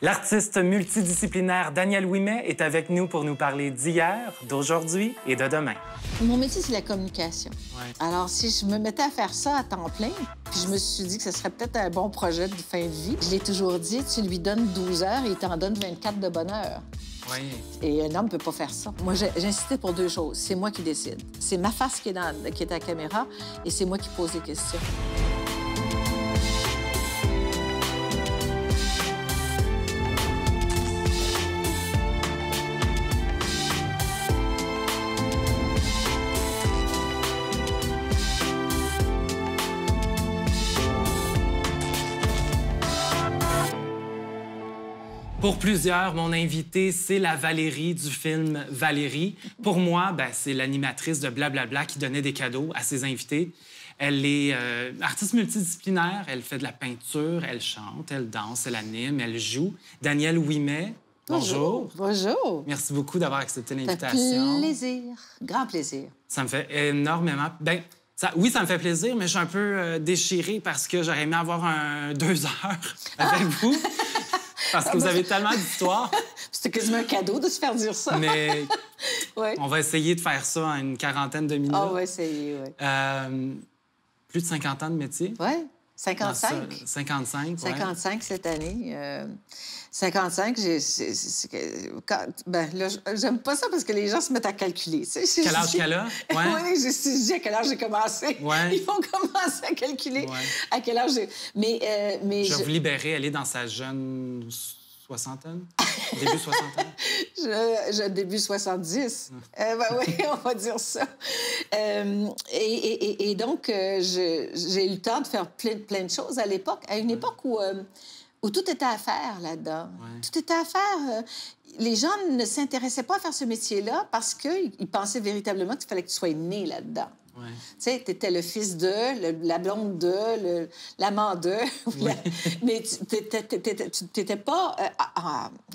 L'artiste multidisciplinaire Danielle Ouimet est avec nous pour nous parler d'hier, d'aujourd'hui et de demain. Mon métier, c'est la communication. Ouais. Alors, si je me mettais à faire ça à temps plein, puis je me suis dit que ce serait peut-être un bon projet de fin de vie, je l'ai toujours dit, tu lui donnes 12 heures et il t'en donne 24 de bonheur. Oui. Et un homme ne peut pas faire ça. Moi, j'insistais pour deux choses. C'est moi qui décide. C'est ma face qui est à la caméra et c'est moi qui pose des questions. Pour plusieurs, mon invitée, c'est la Valérie du film Valérie. Pour moi, c'est l'animatrice de Blablabla qui donnait des cadeaux à ses invités. Elle est artiste multidisciplinaire, elle fait de la peinture, elle chante, elle danse, elle anime, elle joue. Danielle Ouimet, bonjour. Bonjour. Merci beaucoup d'avoir accepté l'invitation. Plaisir, grand plaisir. Ça me fait énormément... Oui, ça me fait plaisir, mais je suis un peu déchirée parce que j'aurais aimé avoir 2 heures avec vous. Parce que vous avez tellement d'histoires. C'était quasiment un cadeau de se faire dire ça. Mais ouais. On va essayer de faire ça en une quarantaine de minutes. Ah, on va essayer, oui. Plus de 50 ans de métier. Oui, 55. 55, oui. 55 cette année. 55, là, j'aime pas ça parce que les gens se mettent à calculer. Quel âge qu'elle a? Ouais. Oui, je dis à quel âge j'ai commencé. Ouais. Ils vont commencer à calculer à quel âge j'ai... Mais je vais vous libérer, elle est dans sa jeune soixantaine? Début soixantaine? Début 70. Oui, on va dire ça. Et donc, j'ai eu le temps de faire plein de choses à l'époque, à une époque où tout était à faire là-dedans. Ouais. Tout était à faire. Les gens ne s'intéressaient pas à faire ce métier-là parce qu'ils pensaient véritablement qu'il fallait que tu sois né là-dedans. Ouais. Tu sais, t'étais le fils de, la blonde de, l'amant de, oui. Mais tu t'étais pas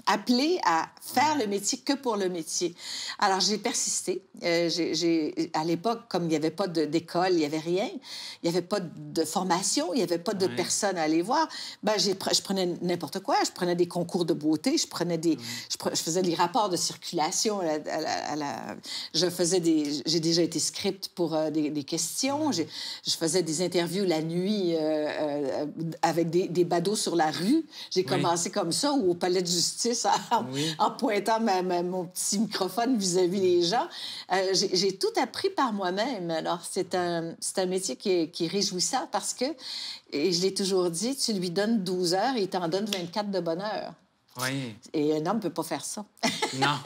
appelé à faire le métier que pour le métier. Alors, j'ai persisté. À l'époque, comme il n'y avait pas d'école, il n'y avait rien, il n'y avait pas de formation, il n'y avait pas de personnes à aller voir, je prenais n'importe quoi. Je prenais des concours de beauté, je faisais des rapports de circulation. J'ai déjà été script pour des questions. Je faisais des interviews la nuit avec des badauds sur la rue. J'ai commencé comme ça, ou au palais de justice, en pointant mon petit microphone vis-à-vis les gens. J'ai tout appris par moi-même. Alors, c'est un métier qui est réjouissant parce que, et je l'ai toujours dit, tu lui donnes 12 heures et il t'en donne 24 de bonheur. Oui. Et un homme ne peut pas faire ça. Non.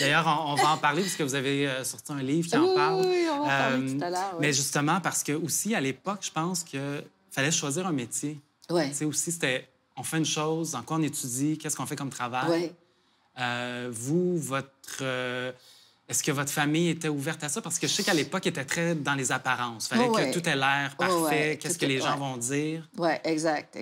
D'ailleurs, on va en parler parce que vous avez sorti un livre qui en parle. Oui, on va en parler tout à l'heure. Oui. Mais justement, parce que aussi, à l'époque, je pense qu'il fallait choisir un métier. Oui. Tu sais, aussi, c'était on fait une chose, en quoi on étudie, qu'est-ce qu'on fait comme travail. Oui. Vous, est-ce que votre famille était ouverte à ça? Parce que je sais qu'à l'époque, il était très dans les apparences. Il fallait que tout ait l'air parfait. Qu'est-ce que les gens vont dire? Oui, exact.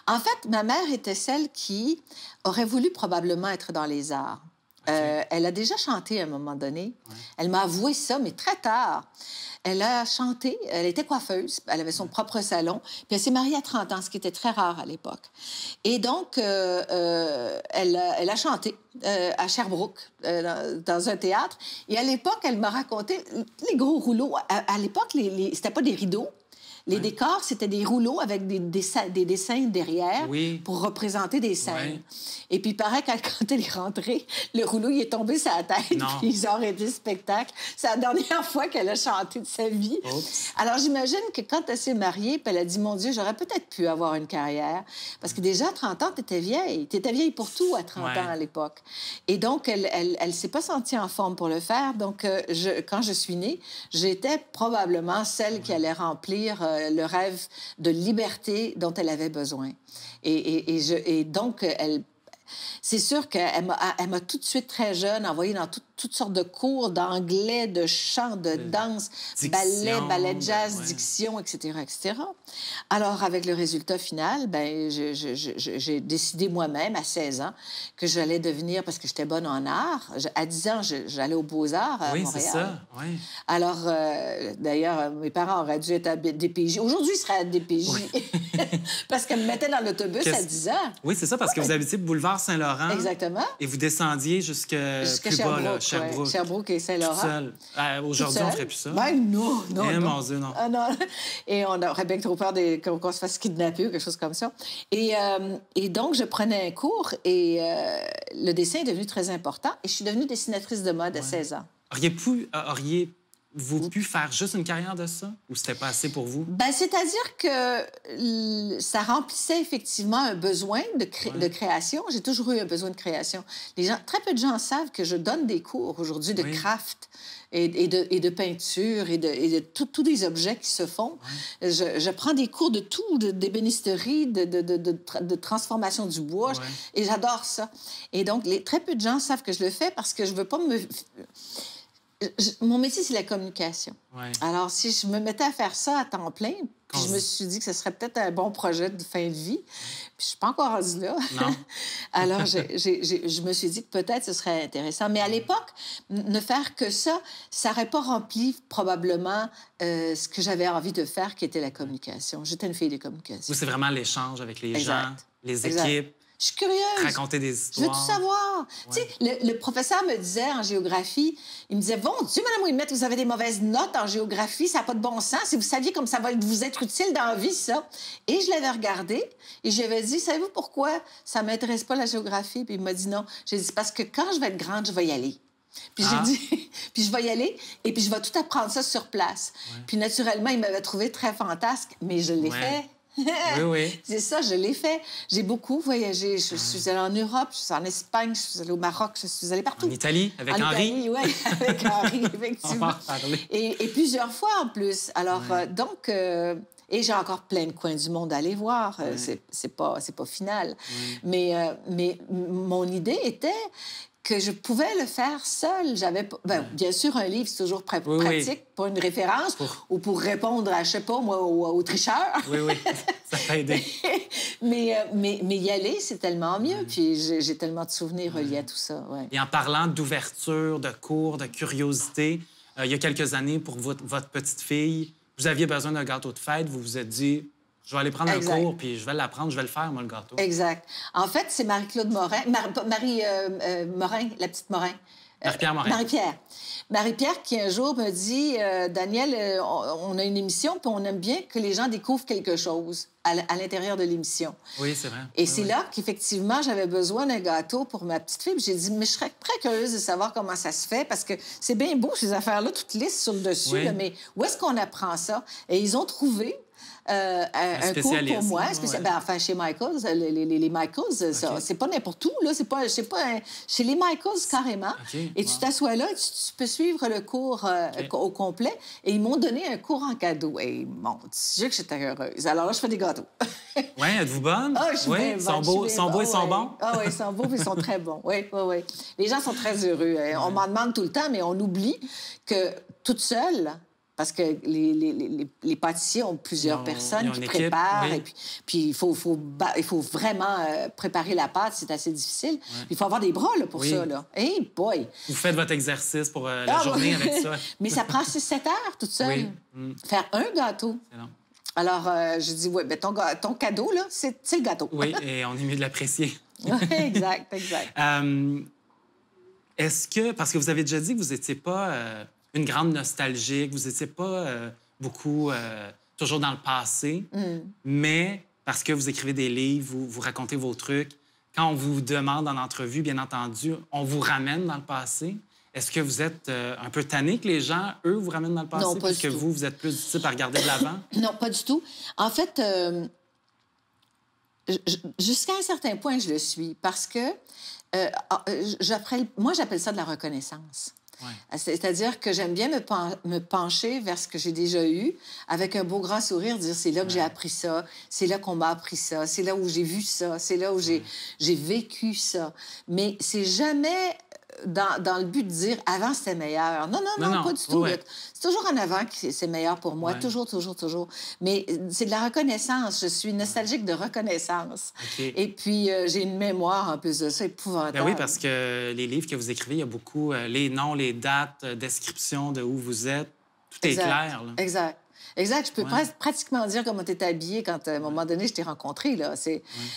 En fait, ma mère était celle qui aurait voulu probablement être dans les arts. Okay. Elle a déjà chanté à un moment donné. Ouais. Elle m'a avoué ça, mais très tard. Elle a chanté, elle était coiffeuse, elle avait son propre salon, puis elle s'est mariée à 30 ans, ce qui était très rare à l'époque. Et donc, elle a chanté à Sherbrooke, dans un théâtre. Et à l'époque, elle m'a raconté les gros rouleaux. À l'époque, c'était pas des rideaux. Les décors, c'était des rouleaux avec des dessins derrière pour représenter des scènes. Oui. Et puis, il paraît que quand elle est rentrée, le rouleau, il est tombé sur la tête, puis ils ont arrêté le spectacle. C'est la dernière fois qu'elle a chanté de sa vie. Oups. Alors, j'imagine que quand elle s'est mariée, puis elle a dit, mon Dieu, j'aurais peut-être pu avoir une carrière. Parce que déjà, à 30 ans, t'étais vieille. T'étais vieille pour tout à 30 ans à l'époque. Et donc, elle s'est pas sentie en forme pour le faire. Donc, quand je suis née, j'étais probablement celle qui allait remplir le rêve de liberté dont elle avait besoin. Et donc, c'est sûr qu'elle m'a tout de suite, très jeune, envoyée dans toutes toutes sortes de cours d'anglais, de chant, de danse, ballet de jazz, diction, etc., etc. Alors, avec le résultat final, ben, j'ai décidé moi-même, à 16 ans, que j'allais devenir, parce que j'étais bonne en art. À 10 ans, j'allais aux Beaux-Arts à Montréal. Oui, c'est ça, oui. Alors, d'ailleurs, mes parents auraient dû être à DPJ. Aujourd'hui, ils seraient à DPJ. Oui. Parce qu'elle me mettait dans l'autobus à 10 ans. Oui, c'est ça, parce que vous habitiez boulevard Saint-Laurent. Exactement. Et vous descendiez jusqu'à plus Sherbrooke, bas, là, Sherbrooke. Ouais. Sherbrooke et Saint-Laurent. Aujourd'hui, on ne ferait plus ça. Ben non, non, non. Mon Dieu, non. Ah, non. Et on aurait bien trop peur qu'on se fasse kidnapper ou quelque chose comme ça. Et donc, je prenais un cours et le dessin est devenu très important. Et je suis devenue dessinatrice de mode à 16 ans. Auriez-vous pu faire juste une carrière de ça? Ou c'était pas assez pour vous? Ben, c'est-à-dire que ça remplissait effectivement un besoin de création. J'ai toujours eu un besoin de création. Très peu de gens savent que je donne des cours aujourd'hui de craft et de peinture et de tous des objets qui se font. Je prends des cours de tout, d'ébénisterie, de transformation du bois, et j'adore ça. Et donc, très peu de gens savent que je le fais parce que je veux pas me... Mon métier, c'est la communication. Ouais. Alors, si je me mettais à faire ça à temps plein, puis je me suis dit que ce serait peut-être un bon projet de fin de vie, puis je suis pas encore rendue là. Non. Alors, je me suis dit que peut-être ce serait intéressant. Mais à l'époque, ne faire que ça n'aurait pas rempli probablement ce que j'avais envie de faire, qui était la communication. J'étais une fille de communication. Vous, c'est vraiment l'échange avec les gens, les équipes. Je suis curieuse. Raconter des histoires. Je veux tout savoir. Ouais. Tu sais, le professeur me disait en géographie, il me disait, bon Dieu, Mme Ouimet, vous avez des mauvaises notes en géographie, ça n'a pas de bon sens. Si vous saviez comme ça va vous être utile dans la vie, ça. Et je l'avais regardé et je lui avais dit, savez-vous pourquoi ça ne m'intéresse pas la géographie? Puis il m'a dit non. J'ai dit, parce que quand je vais être grande, je vais y aller. Puis j'ai dit, puis je vais y aller et puis je vais tout apprendre ça sur place. Ouais. Puis naturellement, il m'avait trouvé très fantasque, mais je l'ai fait. Oui. C'est ça, je l'ai fait. J'ai beaucoup voyagé. Je suis allée en Europe, je suis allée en Espagne, je suis allée au Maroc, je suis allée partout. En Italie, avec Henri? Oui, avec Henri, effectivement. Et plusieurs fois en plus. Alors, donc... et j'ai encore plein de coins du monde à aller voir. C'est pas final. Mais mon idée était que je pouvais le faire seule. J'avais, bien sûr, un livre, c'est toujours pratique pour une référence ou pour répondre à, je sais pas, moi, aux tricheurs. Oui, ça t'a aidé. mais y aller, c'est tellement mieux. Puis j'ai tellement de souvenirs reliés à tout ça. Ouais. Et en parlant d'ouverture, de cours, de curiosité, il y a quelques années, pour votre petite fille, vous aviez besoin d'un gâteau de fête, vous vous êtes dit... Je vais aller prendre un cours, puis je vais l'apprendre, je vais le faire, moi, le gâteau. Exact. En fait, c'est Marie-Claude Morin, Morin, la petite Morin. Marie-Pierre Morin. Marie-Pierre qui, un jour, me dit, Daniel, on a une émission, puis on aime bien que les gens découvrent quelque chose à l'intérieur de l'émission. Oui, c'est vrai. Et c'est là qu'effectivement, j'avais besoin d'un gâteau pour ma petite fille. Puis j'ai dit, mais je serais très curieuse de savoir comment ça se fait, parce que c'est bien beau, ces affaires-là, toutes lisses sur le dessus, là, mais où est-ce qu'on apprend ça? Et ils ont trouvé... un cours pour moi, enfin chez Michaels, les Michaels, c'est pas n'importe où, là, c'est pas chez les Michaels carrément. Et tu t'assois là, tu peux suivre le cours au complet. Et ils m'ont donné un cours en cadeau. Et mon Dieu que j'étais heureuse. Alors là, je fais des gâteaux. Oui, êtes-vous bonne? Ah, je suis bien bonne. Ils sont beaux et sont bons? Ah oui, ils sont beaux et ils sont très bons. Oui. Les gens sont très heureux. On m'en demande tout le temps, mais on oublie que toute seule... Parce que les pâtissiers ont plusieurs personnes qui préparent. Oui. Et puis il faut vraiment préparer la pâte, c'est assez difficile. Il faut avoir des bras là, pour ça. Là. Hey boy! Vous faites votre exercice pour la journée avec ça. Mais ça prend 6-7 heures toute seule. Faire un gâteau. C'est long. Alors, je dis, ben, ton cadeau, là, c'est le gâteau. Oui, et on est mieux de l'apprécier. Exact. Est-ce que, parce que vous avez déjà dit que vous n'étiez pas... une grande nostalgique, vous n'étiez pas beaucoup toujours dans le passé, mais parce que vous écrivez des livres, vous racontez vos trucs, quand on vous demande en entrevue, bien entendu, on vous ramène dans le passé. Est-ce que vous êtes un peu tanné que les gens, eux, vous ramènent dans le passé? Non, pas puisque du tout. vous êtes plus du type à regarder de l'avant? Non, pas du tout. En fait, jusqu'à un certain point, je le suis, parce que moi, j'appelle ça de la reconnaissance. Ouais. C'est-à-dire que j'aime bien me pencher vers ce que j'ai déjà eu, avec un beau grand sourire, dire c'est là que j'ai appris ça, c'est là qu'on m'a appris ça, c'est là où j'ai vu ça, c'est là où j'ai vécu ça. Mais c'est jamais dans le but de dire « avant, c'était meilleur ». Non, pas du tout. Ouais. C'est toujours en avant que c'est meilleur pour moi. Toujours. Mais c'est de la reconnaissance. Je suis nostalgique de reconnaissance. Okay. Et puis, j'ai une mémoire, en plus de ça, épouvantable. Ben oui, parce que les livres que vous écrivez, il y a beaucoup les noms, les dates, descriptions de où vous êtes. Tout est clair. Là. Exact. Je peux pratiquement dire comment tu étais habillée quand, à un moment donné, je t'ai rencontré. Là.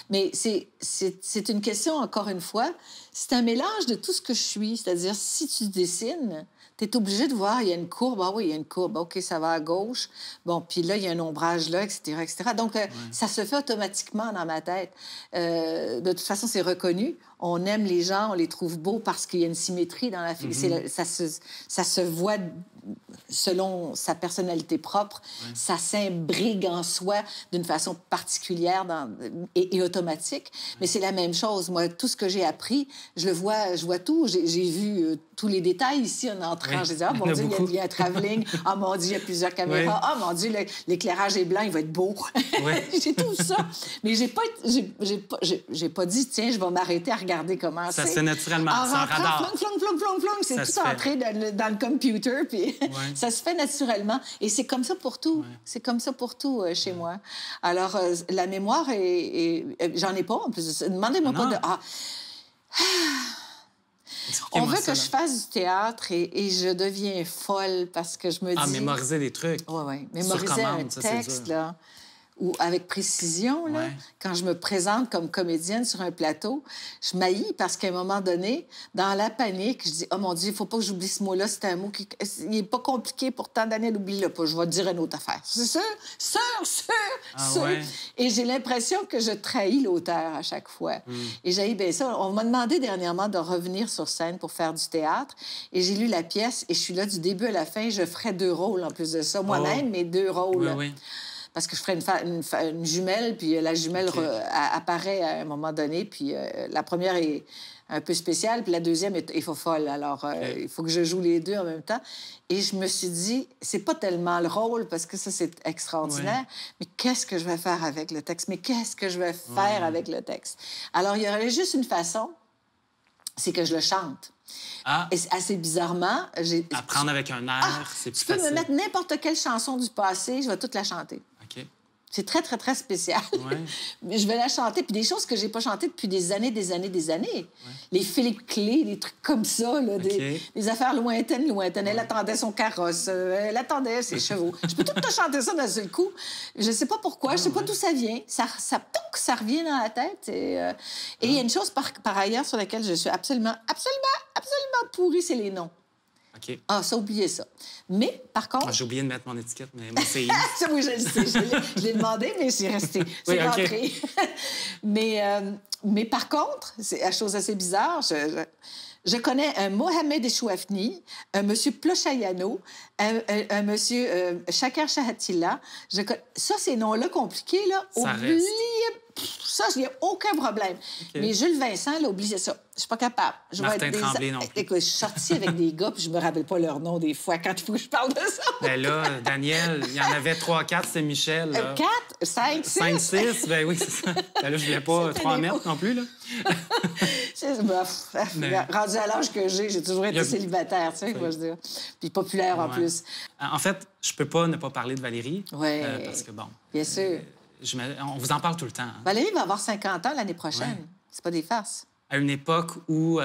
Mais c'est une question, encore une fois, c'est un mélange de tout ce que je suis. C'est-à-dire, si tu dessines, tu es obligé de voir, il y a une courbe. Ah oui, il y a une courbe. OK, ça va à gauche. Bon, puis là, il y a un ombrage là, etc. Donc, ça se fait automatiquement dans ma tête. De toute façon, c'est reconnu. On aime les gens, on les trouve beaux parce qu'il y a une symétrie dans la fille. Ça se voit selon sa personnalité propre. Ça s'imbrigue en soi d'une façon particulière et automatique. Mais c'est la même chose. Moi, tout ce que j'ai appris, je vois tout. J'ai vu tous les détails ici en entrant. J'ai dit, oh mon Dieu, il y a un travelling. Oh mon Dieu, il y a plusieurs caméras. Oh mon Dieu, l'éclairage est blanc, il va être beau. J'ai tout ça. Mais j'ai pas dit, tiens, je vais m'arrêter à regarder comment c'est. Ça se fait naturellement. C'est un radar. Flong. C'est tout entré dans le computer, puis ça se fait naturellement. Et c'est comme ça pour tout. C'est comme ça pour tout chez moi. Alors, la mémoire, j'en ai pas, en plus. Demandez-moi pas de... On veut que je fasse du théâtre et je deviens folle parce que je me dis... mémoriser des trucs. Oui. Mémoriser un texte, là... ou avec précision, là, quand je me présente comme comédienne sur un plateau, je m'haïs parce qu'à un moment donné, dans la panique, je dis « Oh mon Dieu, il ne faut pas que j'oublie ce mot-là. C'est un mot qui n'est pas compliqué, pourtant, Daniel, oublie-le pas. Je vais te dire une autre affaire. » C'est sûr. Et j'ai l'impression que je trahis l'auteur à chaque fois. Et j'ai bien ça. On m'a demandé dernièrement de revenir sur scène pour faire du théâtre. Et j'ai lu la pièce et je suis là du début à la fin. Je ferai 2 rôles en plus de ça. Moi-même, mais 2 rôles. Parce que je ferais une jumelle, puis la jumelle apparaît à un moment donné, puis la première est un peu spéciale, puis la deuxième est folle. Alors, il faut que je joue les 2 en même temps. Et je me suis dit, c'est pas tellement le rôle, parce que ça, c'est extraordinaire, mais qu'est-ce que je vais faire avec le texte? Mais qu'est-ce que je vais faire avec le texte? Alors, il y aurait juste une façon, c'est que je le chante. Et assez bizarrement... Apprendre avec un air, c'est plus facile. Tu peux me mettre n'importe quelle chanson du passé, je vais toute la chanter. OK. C'est très, très, très spécial. Mais je vais la chanter. Puis des choses que j'ai pas chantées depuis des années. Les Philippe Clé, des trucs comme ça, là, des affaires lointaines. Elle attendait son carrosse, elle attendait ses chevaux. Je peux tout te chanter ça d'un seul coup. Je sais pas pourquoi, je sais pas d'où ça vient. Ça revient dans la tête. Et il y a une chose, par ailleurs, sur laquelle je suis absolument pourrie, c'est les noms. OK. Ça, oubliez ça. Mais, par contre... J'ai oublié de mettre mon étiquette, mais moi, c'est... Oui, je le sais. Je l'ai demandé, mais c'est resté. C'est rentré. Mais par contre, c'est une chose assez bizarre. Je connais un Mohamed Echouafni, un monsieur Plochayano, un monsieur Shaker Shahatilla. Ça, ces noms-là compliqués, là, oubliez... Ça, il n'y a aucun problème. Mais Jules Vincent, là, oubliez ça. Je suis pas capable. Martin Tremblay non plus. Écoute, je suis sortie avec des gars, puis je me rappelle pas leur nom des fois quand il faut que je parle de ça. Ben là, Daniel, il y en avait 3, 4, c'est Michel. 4, 5, 6. 5, 6, ben oui, c'est ça. Ben là, je voulais pas 3 mètres non plus, là. Rendu à l'âge que j'ai toujours été célibataire, tu sais, quoi je dire. Puis populaire, en plus. En fait, je peux pas ne pas parler de Valérie. Parce que, bon... Bien sûr. On vous en parle tout le temps. Hein. Valérie va avoir 50 ans l'année prochaine. C'est pas des farces. À une époque où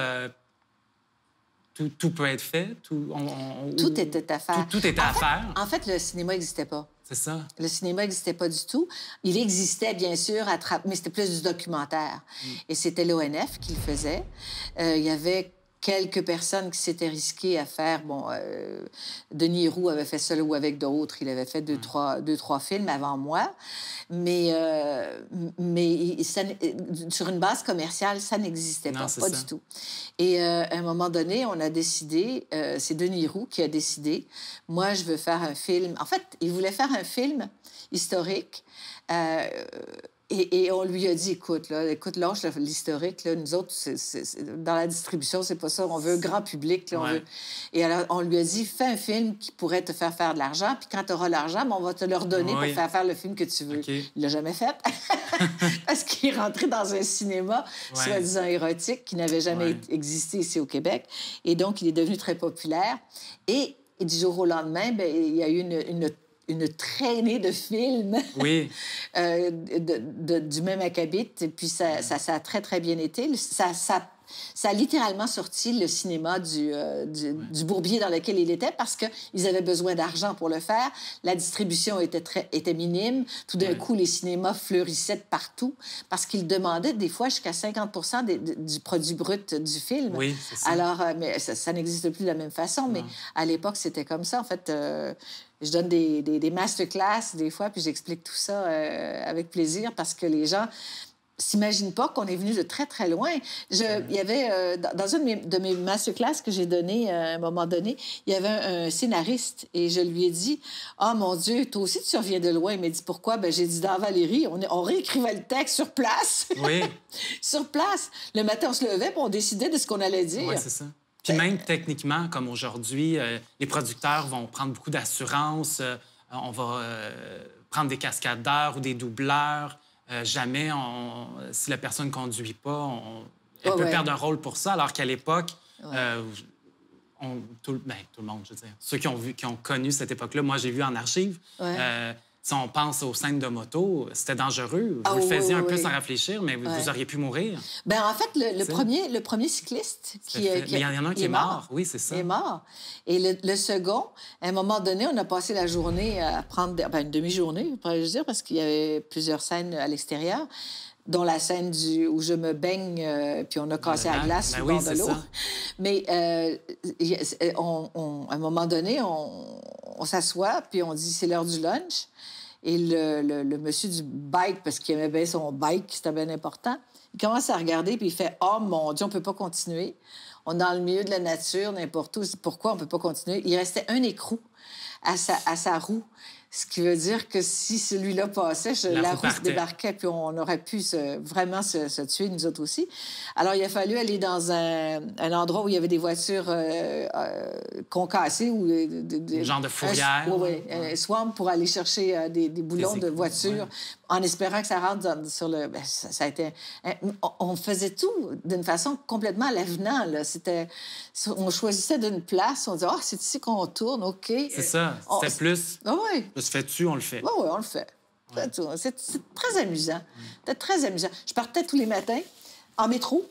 tout peut être fait. Tout était à faire. Tout était à faire. En fait, le cinéma n'existait pas. C'est ça. Le cinéma n'existait pas du tout. Il existait, bien sûr, mais c'était plus du documentaire. Et c'était l'ONF qui le faisait. Il y avait quelques personnes qui s'étaient risquées à faire... Denis Roux avait fait ça ou avec d'autres. Il avait fait deux, trois films avant moi. Mais sur une base commerciale, ça n'existait pas du tout. Et à un moment donné, on a décidé... c'est Denis Roux qui a décidé. Moi, je veux faire un film... En fait, il voulait faire un film historique Et on lui a dit, écoute, lâche l'historique. Là, nous autres, dans la distribution, c'est pas ça. On veut un grand public. Là, Ouais. Et alors, on lui a dit, fais un film qui pourrait te faire de l'argent. Puis quand tu auras l'argent, ben, on va te le redonner Oui. pour faire le film que tu veux. OK. Il l'a jamais fait. Parce qu'il est rentré dans un cinéma, Ouais. soi-disant érotique, qui n'avait jamais Ouais. existé ici au Québec. Et donc, il est devenu très populaire. Et du jour au lendemain, ben, il y a eu une traînée de films Oui. du même acabit. Et puis, ça a très, très bien été. Ça a littéralement sorti le cinéma du bourbier dans lequel il était parce qu'ils avaient besoin d'argent pour le faire. La distribution était minime. Tout d'un coup, les cinémas fleurissaient de partout parce qu'ils demandaient des fois jusqu'à 50 du produit brut du film. Oui, c'est ça. Alors, mais ça n'existe plus de la même façon, mais à l'époque, c'était comme ça. En fait, je donne des masterclass des fois, puis j'explique tout ça avec plaisir parce que les gens s'imaginent pas qu'on est venu de très, très loin. Il y avait, dans une de mes masterclass que j'ai donné à un moment donné, il y avait un scénariste et je lui ai dit « Ah, mon Dieu, toi aussi, tu reviens de loin. » Il m'a dit « Pourquoi? » Ben, j'ai dit « Dans Valérie, on réécrivait le texte sur place. » Oui. Sur place. Le matin, on se levait puis on décidait de ce qu'on allait dire. Oui, c'est ça. Puis même techniquement, comme aujourd'hui, les producteurs vont prendre beaucoup d'assurance. On va prendre des cascadeurs ou des doubleurs. Jamais, si la personne ne conduit pas, elle peut perdre un rôle pour ça, alors qu'à l'époque, tout le monde, je veux dire, ceux qui ont connu cette époque-là, moi, j'ai vu en archives, si on pense aux scènes de moto, c'était dangereux. Vous le faisiez un peu sans réfléchir, mais vous auriez pu mourir. Bien, en fait, le premier cycliste mais il y en a un qui est mort. Oui, c'est ça. Il est mort. Et le second, à un moment donné, on a passé la journée à prendre... une demi-journée, pourrais-je dire, parce qu'il y avait plusieurs scènes à l'extérieur, dont la scène où je me baigne, puis on a cassé la glace sur le bord de l'eau. Mais à un moment donné, on s'assoit, puis on dit « c'est l'heure du lunch ». Et le monsieur du bike, parce qu'il aimait bien son bike, c'était bien important, il commence à regarder, puis il fait « Oh, mon Dieu, on peut pas continuer. On est dans le milieu de la nature, n'importe où. Pourquoi on peut pas continuer? » Il restait un écrou à sa roue. Ce qui veut dire que si celui-là passait, la roue se débarquait, puis on aurait pu vraiment se tuer, nous autres aussi. Alors, il a fallu aller dans un endroit où il y avait des voitures concassées. Un genre de fourrière. Un swamp pour aller chercher des boulons de voitures, en espérant que ça rentre sur le... Ben, ça a été... On faisait tout d'une façon complètement à l'avenant, là. On choisissait d'une place, on disait « Ah, c'est ici qu'on tourne, OK. » C'est ça. C'était plus... oui. Se fait-tu, on le fait. Oui, on le fait. Ouais. C'est très amusant. C'était très amusant. Je partais tous les matins en métro.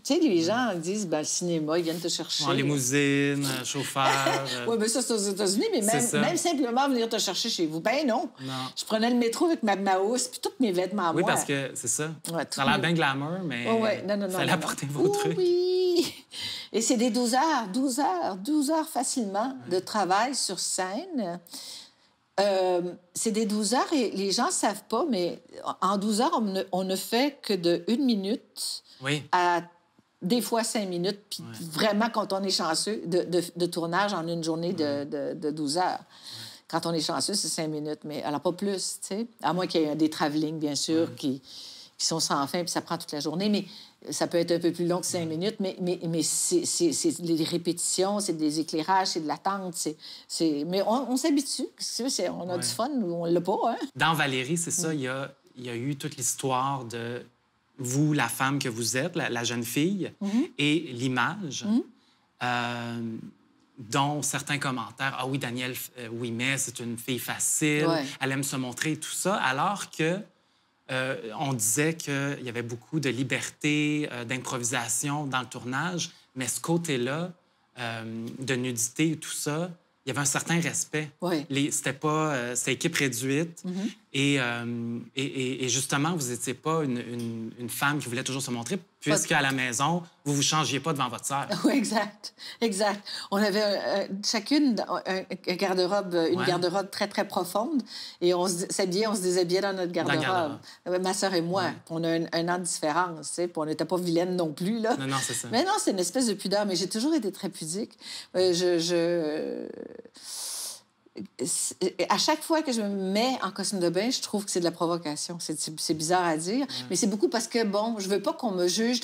Tu sais, les gens disent, le cinéma, ils viennent te chercher. En limousine, chauffeur. Oui, mais ça, c'est aux États-Unis, mais même simplement venir te chercher chez vous. Ben non. Je prenais le métro avec ma housse puis tous mes vêtements à moi. Oui, parce que c'est ça. Ouais, ça a l'air bien glamour, mais ça allait apporter vos trucs. Oui. Et c'est des 12 heures facilement de travail sur scène. C'est des 12 heures et les gens ne savent pas, mais en 12 heures, on ne fait que de 1 minute à des fois 5 minutes. Puis vraiment, quand on est chanceux, de tournage en une journée de 12 heures. Quand on est chanceux, c'est 5 minutes, mais alors pas plus, tu sais. À moins qu'il y ait des travelling, bien sûr, qui sont sans fin, puis ça prend toute la journée. Mais ça peut être un peu plus long que 5 minutes, mais c'est des répétitions, c'est des éclairages, c'est de l'attente. Mais on s'habitue. On a du fun ou on l'a pas, hein? Dans Valérie, c'est ça, il y a eu toute l'histoire de vous, la femme que vous êtes, la jeune fille, et l'image, dont certains commentaires, « Ah oui, Danielle Ouimet, c'est une fille facile, elle aime se montrer et tout ça », alors que on disait qu'il y avait beaucoup de liberté, d'improvisation dans le tournage, mais ce côté-là, de nudité et tout ça, il y avait un certain respect. C'était équipe réduite. Et justement, vous n'étiez pas une femme qui voulait toujours se montrer, puisqu'à la maison, vous ne vous changiez pas devant votre sœur. Oui, exact. On avait chacune une garde-robe très, très profonde. Et on s'habillait, on se déshabillait dans notre garde-robe. Ma sœur et moi. On a un an de différence, tu sais, puis on n'était pas vilaines non plus, là. Non, c'est ça. Mais non, c'est une espèce de pudeur. Mais j'ai toujours été très pudique. à chaque fois que je me mets en costume de bain, je trouve que c'est de la provocation. C'est bizarre à dire, mais c'est beaucoup parce que, bon, je veux pas qu'on me juge...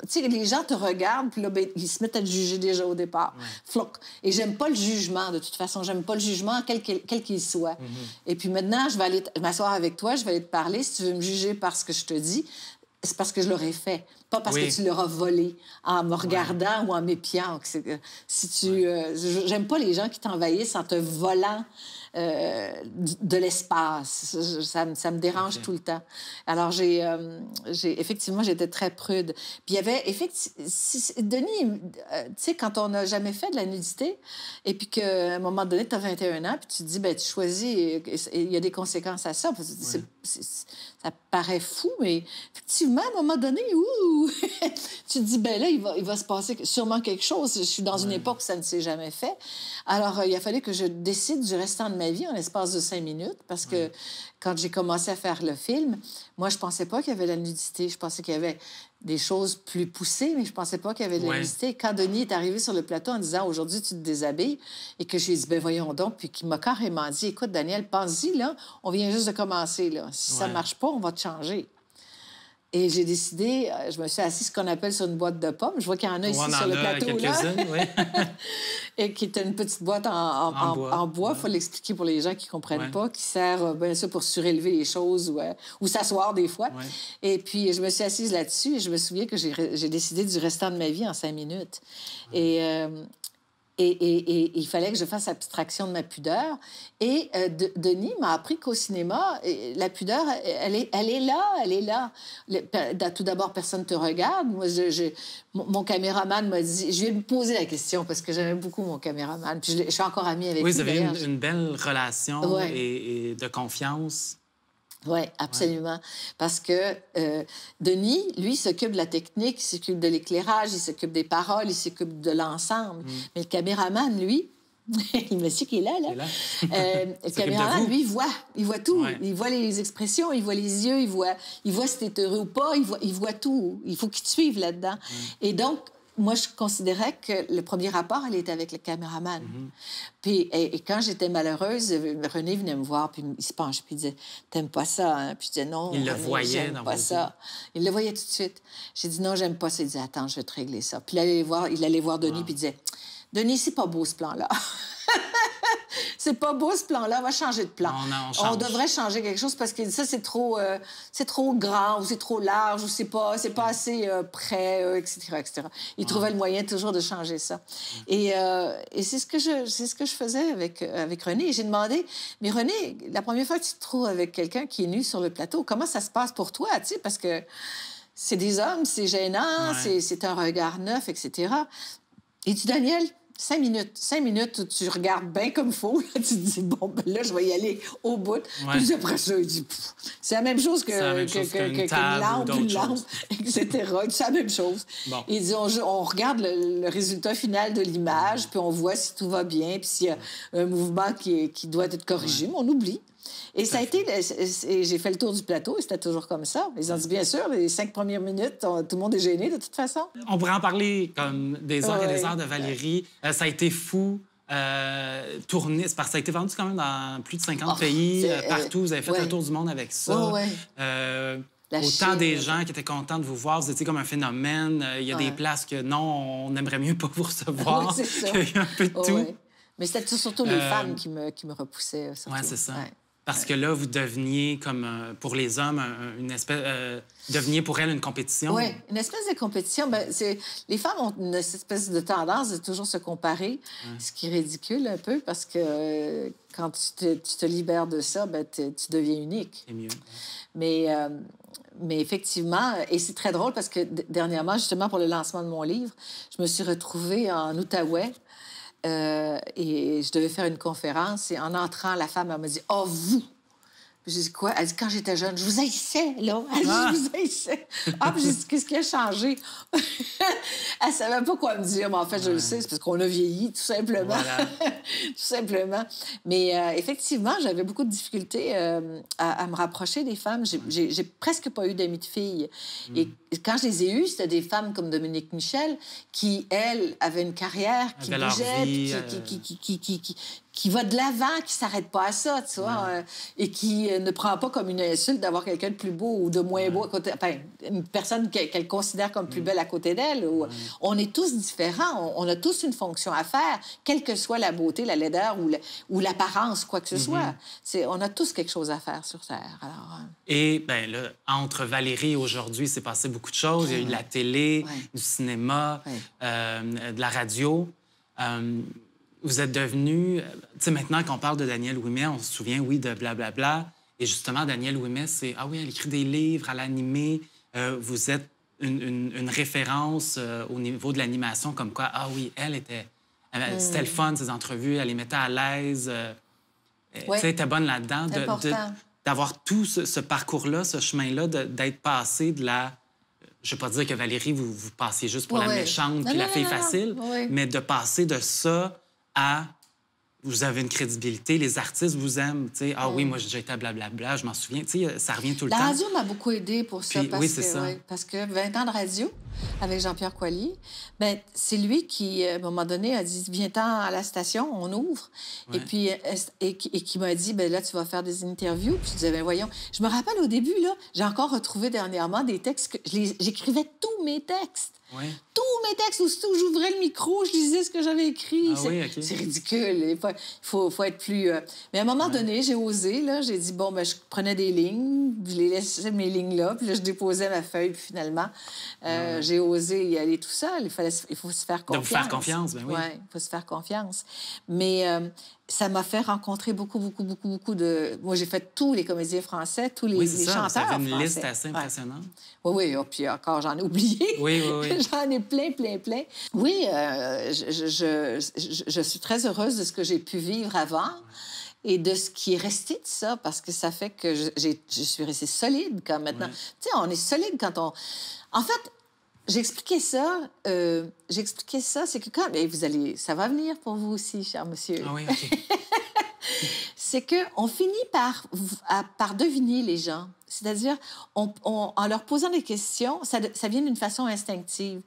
Tu sais, les gens te regardent, puis là, ben, ils se mettent à te juger déjà au départ. Floc. Et j'aime pas le jugement, de toute façon. J'aime pas le jugement, quel qu'il soit. Et puis maintenant, je vais aller m'asseoir avec toi, je vais aller te parler. Si tu veux me juger par ce que je te dis, c'est parce que je l'aurais fait, pas parce que tu l'auras volé en me regardant ou en m'épiant. J'aime pas les gens qui t'envahissent en te volant de l'espace. Ça me dérange tout le temps. Alors, effectivement, j'étais très prude. Puis il y avait... Denis, tu sais, quand on n'a jamais fait de la nudité, et puis qu'à un moment donné, tu as 21 ans, puis tu te dis, ben tu choisis, il y a des conséquences à ça. Ça paraît fou, mais effectivement, à un moment donné, tu te dis, ben là, il va se passer sûrement quelque chose. Je suis dans une époque où ça ne s'est jamais fait. Alors, il a fallu que je décide du restant de ma vie en l'espace de 5 minutes, parce que quand j'ai commencé à faire le film, moi, je pensais pas qu'il y avait de la nudité. Je pensais qu'il y avait des choses plus poussées, mais je pensais pas qu'il y avait de la nudité. Quand Denis est arrivé sur le plateau en disant « Aujourd'hui, tu te déshabilles », et que j'ai dit « Ben voyons donc », puis qu'il m'a carrément dit « Écoute, Daniel, pense-y, là, on vient juste de commencer, là. Si ça marche pas, on va te changer. » Et j'ai décidé, je me suis assise ce qu'on appelle sur une boîte de pommes. Je vois qu'il y en a ici sur le plateau, là. Et qui est une petite boîte en bois. Il faut l'expliquer pour les gens qui ne comprennent pas, qui sert, bien sûr, pour surélever les choses ou s'asseoir des fois. Et puis, je me suis assise là-dessus et je me souviens que j'ai décidé du restant de ma vie en 5 minutes. Et il fallait que je fasse abstraction de ma pudeur. Et Denis m'a appris qu'au cinéma, la pudeur, elle est là. Tout d'abord, personne ne te regarde. Moi, mon caméraman m'a dit... Je lui ai posé la question parce que j'aimais beaucoup mon caméraman. Puis je suis encore amie avec lui. Oui, vous avez une belle relation et de confiance. Oui, absolument. Parce que Denis, lui, s'occupe de la technique, il s'occupe de l'éclairage, il s'occupe des paroles, il s'occupe de l'ensemble. Mais le caméraman, lui, le monsieur qui est là, le caméraman, lui, il voit tout. Il voit les expressions, il voit les yeux, il voit si t'es heureux ou pas, il voit tout. Il faut qu'il te suive là-dedans. Et donc, moi, je considérais que le premier rapport, elle était avec le caméraman. Puis, et quand j'étais malheureuse, René venait me voir, puis il se penche, puis il disait « T'aimes pas ça, hein? » Puis je disais « Non, il René, le voyait j'aime dans pas vos ça. » Il le voyait tout de suite. J'ai dit « Non, j'aime pas ça. » Il disait « Attends, je vais te régler ça. » Puis il allait voir Denis, puis il disait « Denis, c'est pas beau, ce plan-là. » C'est pas beau, ce plan-là. On va changer de plan. On devrait changer quelque chose parce que ça, c'est trop grand ou c'est trop large ou c'est pas assez près, etc., etc. Il trouvait le moyen toujours de changer ça. Et c'est ce que je faisais avec René. Et j'ai demandé, mais René, la première fois que tu te trouves avec quelqu'un qui est nu sur le plateau, comment ça se passe pour toi? Tu sais, parce que c'est des hommes, c'est gênant, c'est un regard neuf, etc. Et tu, Daniel... 5 minutes où tu regardes bien comme il faut. Là, tu te dis, bon, ben là, je vais y aller au bout. Puis après ça, il dit, c'est la même chose qu'une lampe, etc. C'est la même chose. Bon. Il dit, on regarde le résultat final de l'image, puis on voit si tout va bien, puis s'il y a un mouvement qui doit être corrigé, mais on oublie. Et ça a été... J'ai fait le tour du plateau et c'était toujours comme ça. Ils ont dit, bien sûr, les 5 premières minutes, tout le monde est gêné de toute façon. On pourrait en parler comme des heures et des heures de Valérie. Ça a été fou. Tourné, parce que ça a été vendu quand même dans plus de 50 pays, partout. Vous avez fait le tour du monde avec ça. Autant des gens qui étaient contents de vous voir. Vous étiez comme un phénomène. Il y a des places que non, on aimerait mieux pas vous recevoir. C'est ça. Il y a un peu de tout. Mais c'était surtout les femmes qui me repoussaient. Oui, c'est ça. Parce que là, vous deveniez, comme pour les hommes, une espèce... deveniez pour elles une compétition. Oui, une espèce de compétition. Les femmes ont une espèce de tendance de toujours se comparer, ce qui est ridicule un peu, parce que quand tu te libères de ça, tu deviens unique. C'est mieux. Mais effectivement, et c'est très drôle parce que dernièrement, justement, pour le lancement de mon livre, je me suis retrouvée en Outaouais. Et je devais faire une conférence. Et en entrant, la femme, elle m'a dit « Oh, vous! » J'ai dit « Quoi? » Elle dit « Quand j'étais jeune, je vous haïssais, là. » Elle dit « Je vous haïssais. » Ah, puis j'ai dit « Qu'est-ce qui a changé? » Elle savait pas quoi me dire, mais en fait, je le sais, c'est parce qu'on a vieilli, tout simplement. Voilà. Tout simplement. Mais effectivement, j'avais beaucoup de difficultés à me rapprocher des femmes. J'ai presque pas eu d'amis de filles. Et quand je les ai eues, c'était des femmes comme Dominique Michel qui, elle, avaient une carrière, qui bougeait, qui va de l'avant, qui s'arrête pas à ça, tu vois, et qui ne prend pas comme une insulte d'avoir quelqu'un de plus beau ou de moins beau à côté, enfin, une personne qu'elle considère comme plus belle à côté d'elle. On est tous différents, on a tous une fonction à faire, quelle que soit la beauté, la laideur ou l'apparence, quoi que ce soit. On a tous quelque chose à faire sur Terre. Alors, Et bien là, entre Valérie et aujourd'hui, c'est passé beaucoup de choses. Il y a eu de la télé, du cinéma, de la radio. Vous êtes devenu... Tu sais, maintenant, quand on parle de Danielle Ouimet, on se souvient, oui, de blablabla. Et justement, Danielle Ouimet, c'est... Ah oui, elle écrit des livres, elle anime. Vous êtes une référence au niveau de l'animation, comme quoi, ah oui, elle était... C'était le fun, ses entrevues, elle les mettait à l'aise. Tu sais, elle était bonne là-dedans. D'avoir tout ce parcours-là, ce chemin-là, d'être passé de la... Je ne veux pas dire que Valérie, vous passiez juste pour la méchante puis la fille facile, mais de passer de ça à... Vous avez une crédibilité, les artistes vous aiment. Tu sais, ah oui, moi, j'ai déjà été à blablabla, je m'en souviens. Tu sais, ça revient tout le temps. La radio m'a beaucoup aidée pour ça. Puis, oui, c'est ça. Parce que 20 ans de radio avec Jean-Pierre Coallier, ben, c'est lui qui, à un moment donné, a dit « Viens-t'en à la station, on ouvre. » Et puis, et qui m'a dit « Ben là, tu vas faire des interviews. » Puis je disais « Ben voyons. » Je me rappelle au début, là, j'ai encore retrouvé dernièrement des textes que... J'écrivais tous mes textes. Oui. Tous mes textes, aussitôt que j'ouvrais le micro, je lisais ce que j'avais écrit. Ah, oui, OK. C'est ridicule. Il faut être plus... Mais à un moment donné, j'ai osé. Là, j'ai dit, bon, ben, je prenais des lignes, je les laissais, mes lignes-là, puis là, je déposais ma feuille, puis finalement, j'ai osé y aller tout seul. Il faut se faire confiance. De vous faire confiance, bien oui. Oui, il faut se faire confiance. Mais ça m'a fait rencontrer beaucoup de... Moi, j'ai fait tous les comédiens français, tous les chanteurs français. Vous avez une liste assez impressionnante. Oui, puis encore, j'en ai oublié. Oui. J'en ai plein. Oui, je suis très heureuse de ce que j'ai pu vivre avant et de ce qui est resté de ça, parce que ça fait que je suis restée solide quand maintenant. Tu sais, on est solide quand on... En fait, j'expliquais ça, c'est que quand... vous allez... Ça va venir pour vous aussi, cher monsieur. Ah oui, OK. C'est qu'on finit par deviner les gens. C'est-à-dire, en leur posant des questions, ça vient d'une façon instinctive.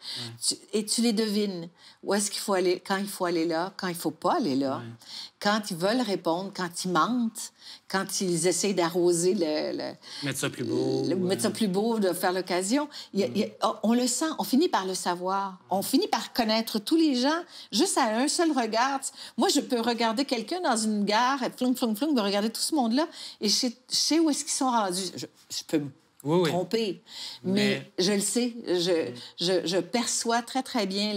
Et tu les devines. Où est-ce qu'il faut aller, quand il faut aller là, quand il ne faut pas aller là, quand ils veulent répondre, quand ils mentent, quand ils essayent d'arroser Mettre ça plus beau. Mettre ça plus beau, de faire l'occasion. On le sent, on finit par le savoir. On finit par connaître tous les gens juste à un seul regard. Moi, je peux regarder quelqu'un dans une gare, flung, me regarder tout ce monde-là, et je sais où est-ce qu'ils sont rendus. Je peux me tromper, mais je le sais. Je perçois très, très bien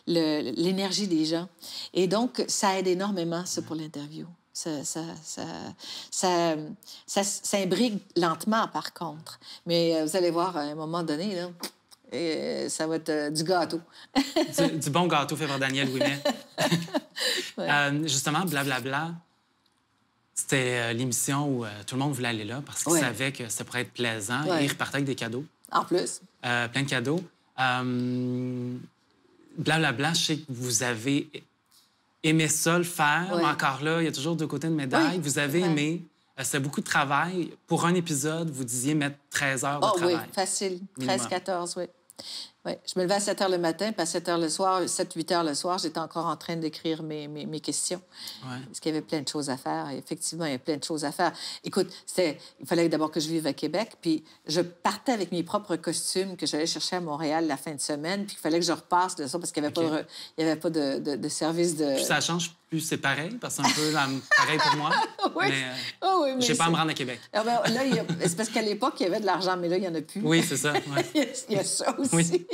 l'énergie des gens. Et donc, ça aide énormément, ça, pour l'interview. Ça imbrigue lentement, par contre. Mais vous allez voir, à un moment donné, là, et ça va être du gâteau. du bon gâteau fait par Danielle Ouimet. Justement, blablabla, c'était l'émission où tout le monde voulait aller là parce qu'ils savaient que ça pourrait être plaisant et ils repartaient avec des cadeaux. En plus. Plein de cadeaux. Blablabla, je sais que vous avez aimé ça le faire, mais encore là, il y a toujours deux côtés de médaille. Vous avez aimé. C'était beaucoup de travail. Pour un épisode, vous disiez mettre 13 heures de travail. Oui, facile. 13-14, oui. Oui, je me levais à 7 heures le matin, puis à 7 heures le soir, 7-8 heures le soir, j'étais encore en train d'écrire mes questions. Parce qu'il y avait plein de choses à faire. Et effectivement, il y a plein de choses à faire. Écoute, il fallait d'abord que je vive à Québec, puis je partais avec mes propres costumes que j'allais chercher à Montréal la fin de semaine, puis il fallait que je repasse de ça parce qu'il n'y avait pas de service de... Puis ça change plus, c'est pareil, parce que c'est un peu pareil pour moi. Mais je sais pas à me rendre à Québec. Ah ben, là, c'est parce qu'à l'époque, il y avait de l'argent, mais là, il n'y en a plus. Oui, c'est ça. Il y a ça aussi.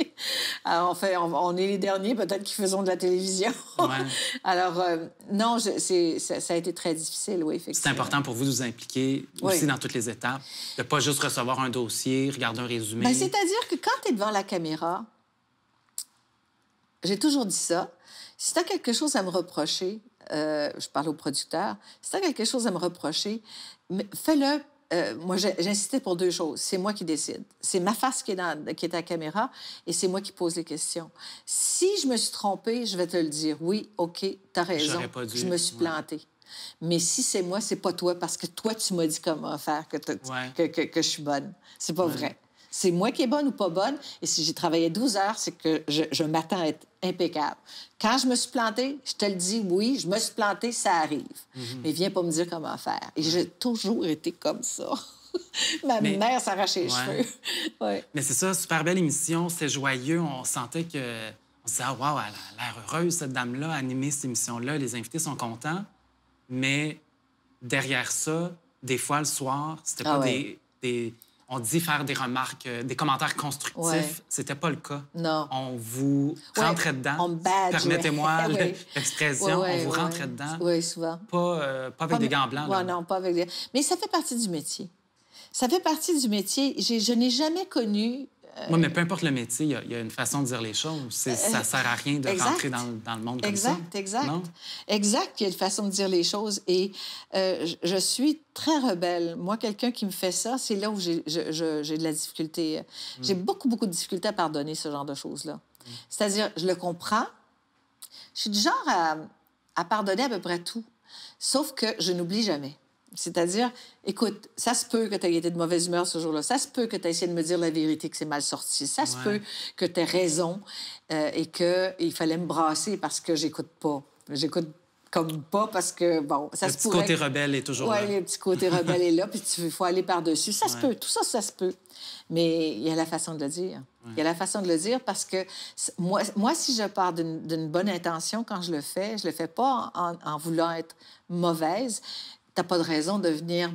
Alors, on est les derniers, peut-être, qui faisons de la télévision. Alors, non, ça a été très difficile, oui, effectivement. C'est important pour vous de vous impliquer aussi dans toutes les étapes, de ne pas juste recevoir un dossier, regarder un résumé. Ben, c'est-à-dire que quand tu es devant la caméra, j'ai toujours dit ça, si tu as quelque chose à me reprocher, je parle au producteur, si tu as quelque chose à me reprocher, fais-le. Moi, j'insistais pour deux choses. C'est moi qui décide. C'est ma face qui est à la caméra et c'est moi qui pose les questions. Si je me suis trompée, je vais te le dire. Oui, OK, t'as raison. Je me suis plantée. Mais si c'est moi, c'est pas toi, parce que toi, tu m'as dit comment faire que je suis bonne. C'est pas vrai. C'est moi qui est bonne ou pas bonne. Et si j'ai travaillé 12 heures, c'est que je m'attends à être impeccable. Quand je me suis plantée, je te le dis, oui, je me suis plantée, ça arrive. Mais viens pas me dire comment faire. Et j'ai toujours été comme ça. Ma mère s'arrachait les cheveux. Ouais. Mais c'est ça, super belle émission, c'était joyeux. On sentait que... On se disait, ah, wow, elle a l'air heureuse, cette dame-là, à animer cette émission-là. Les invités sont contents. Mais derrière ça, des fois, le soir, c'était pas des... On dit faire des remarques, des commentaires constructifs. Ouais. C'était pas le cas. Non. On vous rentrait dedans. On badge. Permettez-moi l'expression. On vous rentrait dedans. Oui, souvent. Pas avec des gants blancs. Oui, non, pas avec des... Mais ça fait partie du métier. Ça fait partie du métier. Je n'ai jamais connu... Oui, mais peu importe le métier, il y a une façon de dire les choses. Ça ne sert à rien de rentrer dans le monde comme ça. Exact. Non? Exact, il y a une façon de dire les choses. Et je suis très rebelle. Moi, quelqu'un qui me fait ça, c'est là où j'ai de la difficulté. J'ai beaucoup de difficultés à pardonner ce genre de choses-là. C'est-à-dire, je le comprends. Je suis du genre à pardonner à peu près tout, sauf que je n'oublie jamais. C'est-à-dire, écoute, ça se peut que tu aies été de mauvaise humeur ce jour-là. Ça se peut que tu aies essayé de me dire la vérité, que c'est mal sorti. Ça se peut que tu aies raison et qu'il fallait me brasser parce que j'écoute pas. J'écoute comme pas parce que, bon, ça se pourrait... Le petit côté rebelle est toujours là. Oui, le petit côté rebelle est là, puis il faut aller par-dessus. Ça se peut, tout ça, ça se peut. Mais il y a la façon de le dire. Il y a la façon de le dire parce que moi si je pars d'une bonne intention, quand je le fais pas en voulant être mauvaise. T'as pas de raison de venir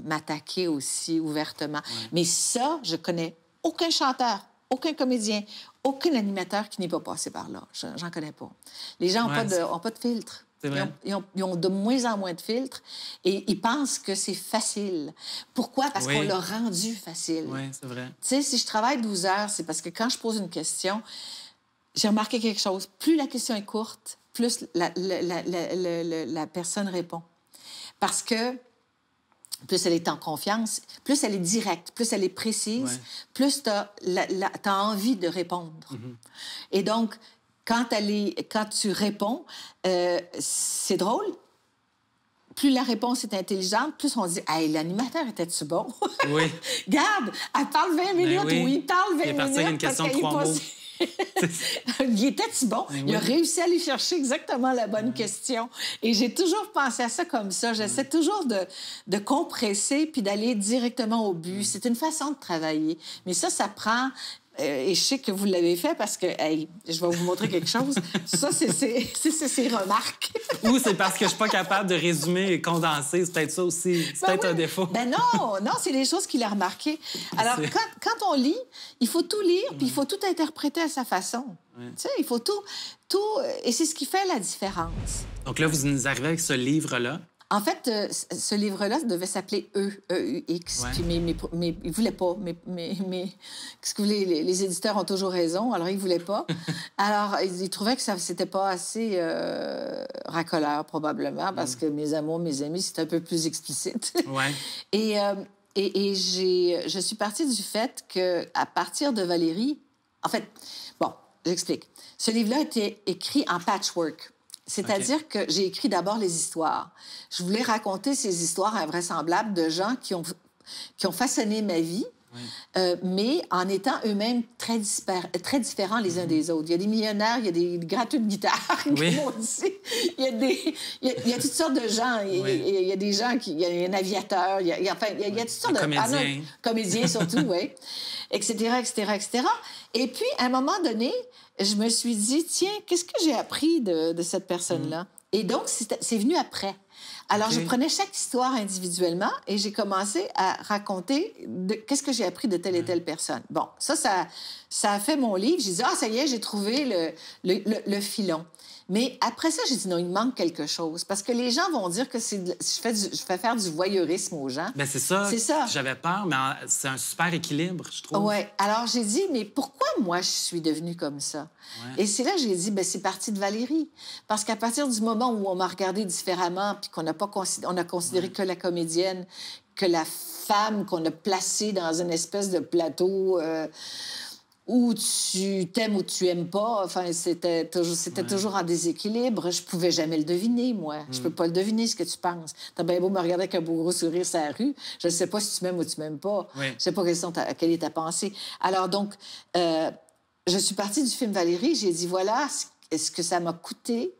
m'attaquer aussi ouvertement. Ouais. Mais ça, je connais aucun chanteur, aucun comédien, aucun animateur qui n'est pas passé par là. J'en connais pas. Les gens n'ont pas de filtre. C'est vrai. Ils ont de moins en moins de filtres et ils pensent que c'est facile. Pourquoi? Parce qu'on l'a rendu facile. Oui, c'est vrai. Tu sais, si je travaille 12 heures, c'est parce que quand je pose une question, j'ai remarqué quelque chose. Plus la question est courte, plus la personne répond. Parce que plus elle est en confiance, plus elle est directe, plus elle est précise, plus tu as envie de répondre. Et donc, quand tu réponds, c'est drôle. Plus la réponse est intelligente, plus on dit « Hey, l'animateur était-tu bon? » Oui. Regarde, elle parle 20 minutes, ou il parle 20 minutes. Il est parti avec une question de 3 mots. Il était-tu bon? Il a réussi à aller chercher exactement la bonne question. Et j'ai toujours pensé à ça comme ça. J'essaie toujours de compresser puis d'aller directement au but. C'est une façon de travailler. Mais ça prend... et je sais que vous l'avez fait parce que, hey, je vais vous montrer quelque chose. Ça, c'est ses remarques. Ou c'est parce que je suis pas capable de résumer et condenser. C'est peut-être ça aussi. C'est peut-être un défaut. Ben non, c'est des choses qu'il a remarquées. Alors, quand on lit, il faut tout lire, puis il faut tout interpréter à sa façon. Tu sais, il faut tout... Et c'est ce qui fait la différence. Donc là, vous nous arrivez avec ce livre-là. En fait, ce livre-là devait s'appeler E-U-X. Puis mais ils voulaient pas. Qu'est-ce que vous voulez? Les éditeurs ont toujours raison, alors ils voulaient pas. Alors, ils trouvaient que c'était pas assez racoleur, probablement, parce que mes amours, mes amis, c'était un peu plus explicite. Ouais. Et je suis partie du fait qu'à partir de Valérie... En fait, bon, j'explique. Ce livre-là a été écrit en patchwork. C'est-à-dire que j'ai écrit d'abord les histoires. Je voulais raconter ces histoires invraisemblables de gens qui ont façonné ma vie, mais en étant eux-mêmes très différents les uns des autres. Il y a des millionnaires, il y a des gratteux de guitare, comme on dit. Il y a toutes sortes de gens. Il y a des gens il y a un aviateur, il y a toutes sortes de... Comédiens. Comédiens surtout, oui. Etc. Et puis, à un moment donné, je me suis dit, tiens, qu'est-ce que j'ai appris de cette personne-là? Et donc, c'est venu après. Alors, je prenais chaque histoire individuellement et j'ai commencé à raconter qu'est-ce que j'ai appris de telle et telle personne. Bon, ça a fait mon livre. J'ai dit, ça y est, j'ai trouvé le filon. Mais après ça, j'ai dit, non, il manque quelque chose. Parce que les gens vont dire que je fais faire du voyeurisme aux gens. Bien, c'est ça. J'avais peur, mais c'est un super équilibre, je trouve. Oui. Alors, j'ai dit, mais pourquoi moi, je suis devenue comme ça? Et c'est là que j'ai dit, c'est parti de Valérie. Parce qu'à partir du moment où on m'a regardée différemment, puis qu'on n'a pas on a considéré que la comédienne, que la femme qu'on a placée dans une espèce de plateau... ou tu t'aimes ou tu aimes pas. Enfin, c'était toujours en déséquilibre. Je pouvais jamais le deviner, moi. Je peux pas le deviner, ce que tu penses. T'as bien beau me regarder avec un beau gros sourire sur la rue. Je ne sais pas si tu m'aimes ou tu m'aimes pas. Oui. Je sais pas quelle est ta pensée. Alors, donc, je suis partie du film Valérie. J'ai dit, voilà ce que ça m'a coûté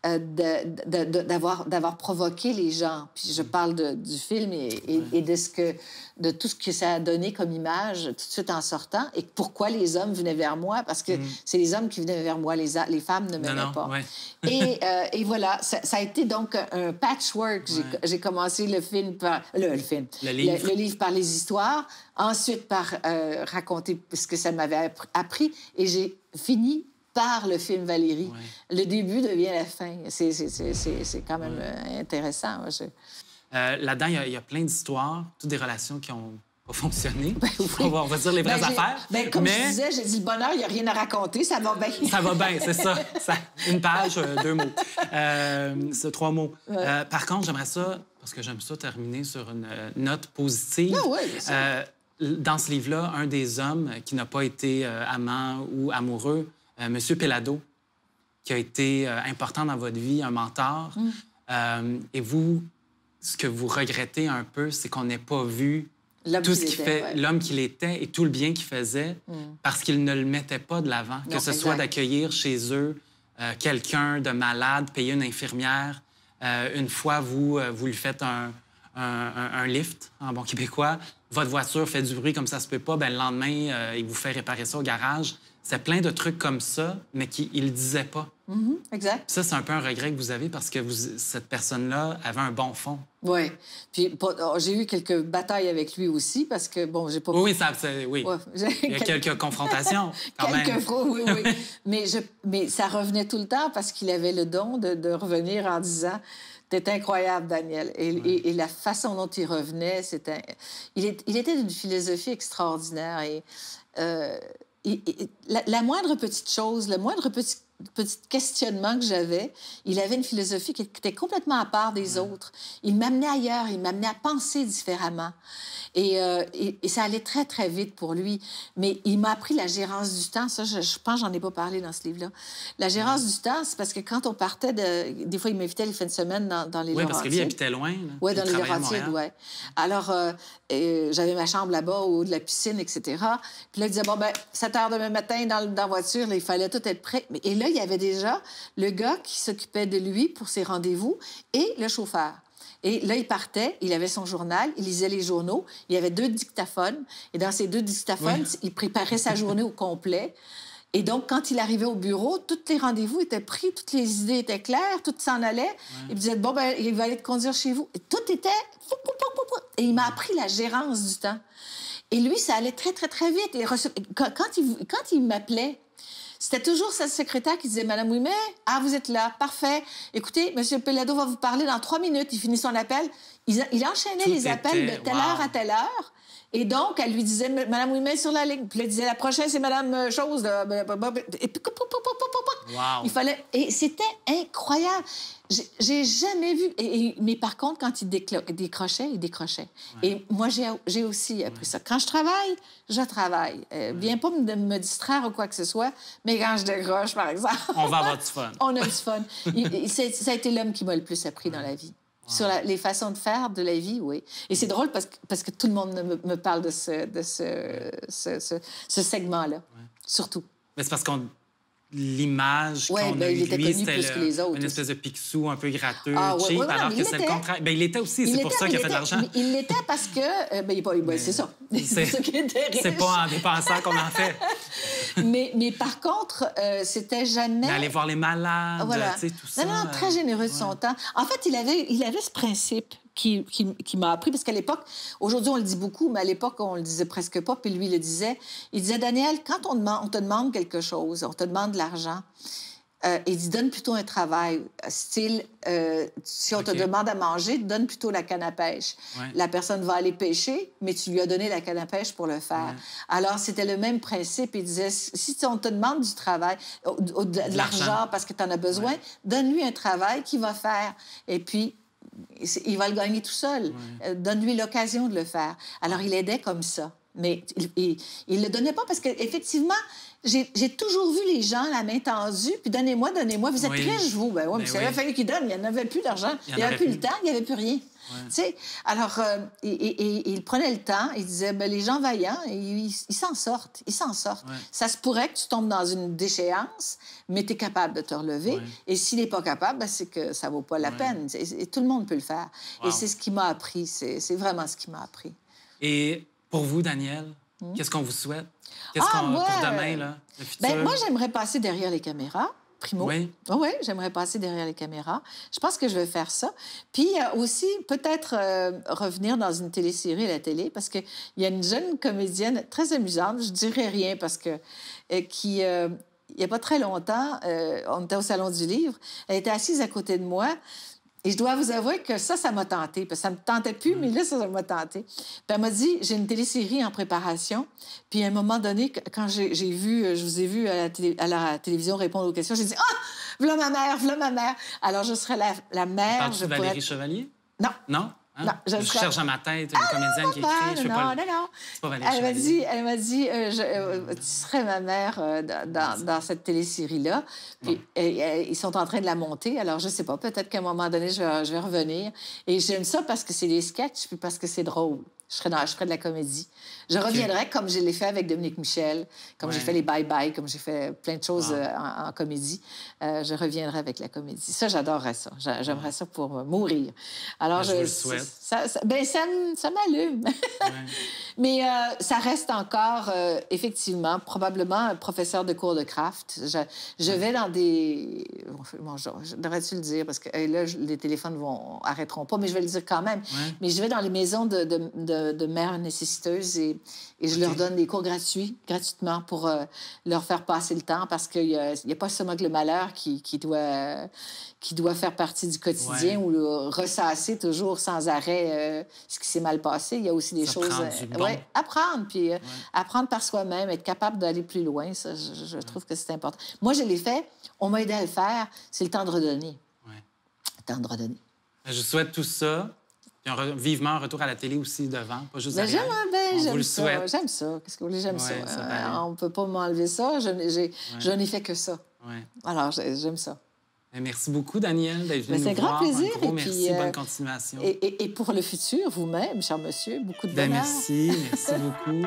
d'avoir provoqué les gens. Puis je parle du film et de tout ce que ça a donné comme image tout de suite en sortant et pourquoi les hommes venaient vers moi, parce que c'est les hommes qui venaient vers moi, les femmes ne m'aimaient pas. Ouais. et voilà, ça a été donc un patchwork. Ouais. J'ai commencé le film par... Le livre par les histoires, ensuite par raconter ce que ça m'avait appris, et j'ai fini par le film Valérie. Ouais. Le début devient la fin. C'est quand même intéressant. Là-dedans, il y a plein d'histoires, toutes des relations qui ont pas fonctionné. Ben, oui. On va dire les vraies affaires. Comme je disais, j'ai dit le bonheur, il n'y a rien à raconter, ça va bien. Ça va bien, c'est ça. Une page, 2 mots. C'est 3 mots. Ouais. Par contre, j'aimerais ça, parce que j'aime ça terminer sur une note positive. Ah oui, c'est ça. Dans ce livre-là, un des hommes qui n'a pas été amant ou amoureux, Monsieur Pellado, qui a été important dans votre vie, un mentor. Et vous, ce que vous regrettez un peu, c'est qu'on n'ait pas vu tout ce qu'il fait, l'homme qu'il était et tout le bien qu'il faisait, parce qu'il ne le mettait pas de l'avant. Que ce soit d'accueillir chez eux quelqu'un de malade, payer une infirmière. Une fois, vous lui faites un lift, en bon québécois. Votre voiture fait du bruit comme ça se peut pas. Ben, le lendemain, il vous fait réparer ça au garage. C'est plein de trucs comme ça, mais qu'il ne disait pas. Exact. Ça, c'est un peu un regret que vous avez parce que cette personne-là avait un bon fond. Oui. Puis j'ai eu quelques batailles avec lui aussi parce que, bon, j'ai pas... Oui, oui. Ouais, il y a quelques confrontations, quand même. Quelques fois, oui. mais ça revenait tout le temps parce qu'il avait le don de revenir en disant... T'es incroyable, Daniel. Et la façon dont il revenait, c'était... Il était d'une philosophie extraordinaire. Et la moindre petite chose, le moindre petit questionnement que j'avais, il avait une philosophie qui était complètement à part des autres. Il m'amenait ailleurs, il m'amenait à penser différemment. Et ça allait très, très vite pour lui. Mais il m'a appris la gérance du temps. Ça, je pense que j'en ai pas parlé dans ce livre-là. La gérance du temps, c'est parce que quand on partait des fois, il m'invitait les fins de semaine dans les Laurentides. Oui, parce que lui, il habitait loin. Oui, dans les Laurentides, oui. Alors, j'avais ma chambre là-bas, au haut de la piscine, etc. Puis là, il disait, bon, ben 7 heures demain matin dans la voiture, là, il fallait tout être prêt. Et là, il y avait déjà le gars qui s'occupait de lui pour ses rendez-vous et le chauffeur. Et là, il partait, il avait son journal, il lisait les journaux, il y avait 2 dictaphones. Et dans ces 2 dictaphones, il préparait sa journée au complet. Et donc, quand il arrivait au bureau, tous les rendez-vous étaient pris, toutes les idées étaient claires, tout s'en allait. Il me disait, bon, ben il va aller te conduire chez vous. Et tout était... Et il m'a appris la gérance du temps. Et lui, ça allait très, très, très vite. Et quand il m'appelait, c'était toujours sa secrétaire qui disait « Madame Ouimet, vous êtes là, parfait. Écoutez, M. Pellado va vous parler dans 3 minutes. » Il finit son appel. Il enchaînait les appels de telle heure à telle heure. Et donc, elle lui disait « Madame Ouimet sur la ligne. » Puis elle disait « La prochaine, c'est Madame Chose. » Et puis, il fallait... Et c'était incroyable. J'ai jamais vu... Mais par contre, quand il décrochait, il décrochait. Ouais. Et moi, j'ai aussi appris ça. Quand je travaille. Viens pas me distraire ou quoi que ce soit, mais quand je décroche, par exemple... On va avoir du fun. On a du fun. Ça a été l'homme qui m'a le plus appris dans la vie. Wow. Sur les façons de faire de la vie, oui. Et c'est drôle parce que tout le monde me parle de ce segment-là, surtout. Mais c'est parce qu'on... L'image qu'on a il était lui, connu plus que les autres. Une espèce de picsou un peu gratteux, cheap, alors que c'est le contraire. Ben, il l'était aussi, c'est pour ça qu'il a fait de l'argent. Il l'était parce que... c'est ça. C'est ça qui était riche. C'est pas en dépensant qu'on en fait. mais par contre, c'était jamais... D'aller voir les malades, tu sais, tout ça. Non, très généreux de son temps. En fait, il avait ce principe qui m'a appris, parce qu'à l'époque, aujourd'hui, on le dit beaucoup, mais à l'époque, on le disait presque pas, puis lui, il le disait. Il disait, Daniel, quand on te demande quelque chose, on te demande de l'argent, il dit, donne plutôt un travail. Style, si on te demande à manger, donne plutôt la canne à pêche. Ouais. La personne va aller pêcher, mais tu lui as donné la canne à pêche pour le faire. Ouais. Alors, c'était le même principe. Il disait, si on te demande du travail, de l'argent parce que tu en as besoin, donne-lui un travail qu'il va faire. Et puis, il va le gagner tout seul. Ouais. Donne-lui l'occasion de le faire. Alors, il aidait comme ça. Mais il le donnait pas parce qu'effectivement, j'ai toujours vu les gens la main tendue, puis donnez-moi, vous êtes riches, vous. Ben oui, mais s'il avait fallu qu'ils donnent, il n'y en avait plus d'argent, il n'y avait plus le temps, il n'y avait plus rien. Ouais. Tu sais, alors, il prenait le temps, il disait, ben, les gens vaillants, ils s'en sortent, ils s'en sortent. Ouais. Ça se pourrait que tu tombes dans une déchéance, mais tu es capable de te relever. Ouais. Et s'il n'est pas capable, ben, c'est que ça ne vaut pas la peine. Et tout le monde peut le faire. Wow. Et c'est ce qui m'a appris, c'est vraiment ce qui m'a appris. Et pour vous, Danielle, qu'est-ce qu'on vous souhaite? Qu'est-ce qu'on pour demain, là, le futur? Ben, moi, j'aimerais passer derrière les caméras. Primo. Oui. Oui, j'aimerais passer derrière les caméras. Je pense que je vais faire ça. Puis aussi, peut-être revenir dans une télésérie à la télé, parce qu'il y a une jeune comédienne très amusante, je dirais rien, parce que il n'y a pas très longtemps, on était au Salon du Livre, elle était assise à côté de moi, et je dois vous avouer que ça m'a tenté, parce que ça me tentait plus, mais là, ça m'a tenté. Puis elle m'a dit, j'ai une télésérie en préparation. Puis à un moment donné, quand je vous ai vu à la télévision répondre aux questions, j'ai dit, ah, voilà ma mère, voilà ma mère. Alors je serais la mère. Parles-tu de Valérie Chevalier? Non. Non? Hein? Non, je cherche à ma tête une comédienne qui écrit. Je sais pas. Non. C'est pas Valérie Chevalier. Elle m'a dit, tu serais ma mère dans cette télésérie-là. Puis ils sont en train de la monter. Alors, je sais pas, peut-être qu'à un moment donné, je vais revenir. Et j'aime ça parce que c'est des sketchs, puis parce que c'est drôle. Je ferais de la comédie. Je reviendrai comme je l'ai fait avec Dominique Michel, comme j'ai fait les bye-bye, comme j'ai fait plein de choses en comédie. Je reviendrai avec la comédie. Ça, j'adorerais ça. J'aimerais ça pour mourir. Alors, je vous le souhaite. Ça m'allume. Mais ça reste encore, effectivement, probablement un professeur de cours de craft. Je vais dans des... Bon, devrais-tu le dire? Parce que là, les téléphones arrêteront pas, mais je vais le dire quand même. Ouais. Mais je vais dans les maisons de mères nécessiteuses et je leur donne des cours gratuitement pour leur faire passer le temps, parce qu'il n'y a pas seulement que le malheur qui doit faire partie du quotidien ou ressasser toujours sans arrêt ce qui s'est mal passé. Il y a aussi des choses... apprendre, puis apprendre par soi-même, être capable d'aller plus loin, ça, je trouve que c'est important. Moi, je l'ai fait, on m'a aidé à le faire, c'est le temps de redonner. Le temps de redonner. Je souhaite tout ça. Puis vivement un retour à la télé aussi devant, pas juste derrière. J'aime ça. Qu'est-ce que vous voulez? J'aime ça. On ne peut pas m'enlever ça. Je n'ai fait que ça. Alors, j'aime ça. Merci beaucoup, Danielle, d'être venue nous voir. C'est un grand plaisir. Un gros merci, bonne continuation. Et pour le futur, vous-même, cher monsieur, beaucoup de bonheur. Merci beaucoup.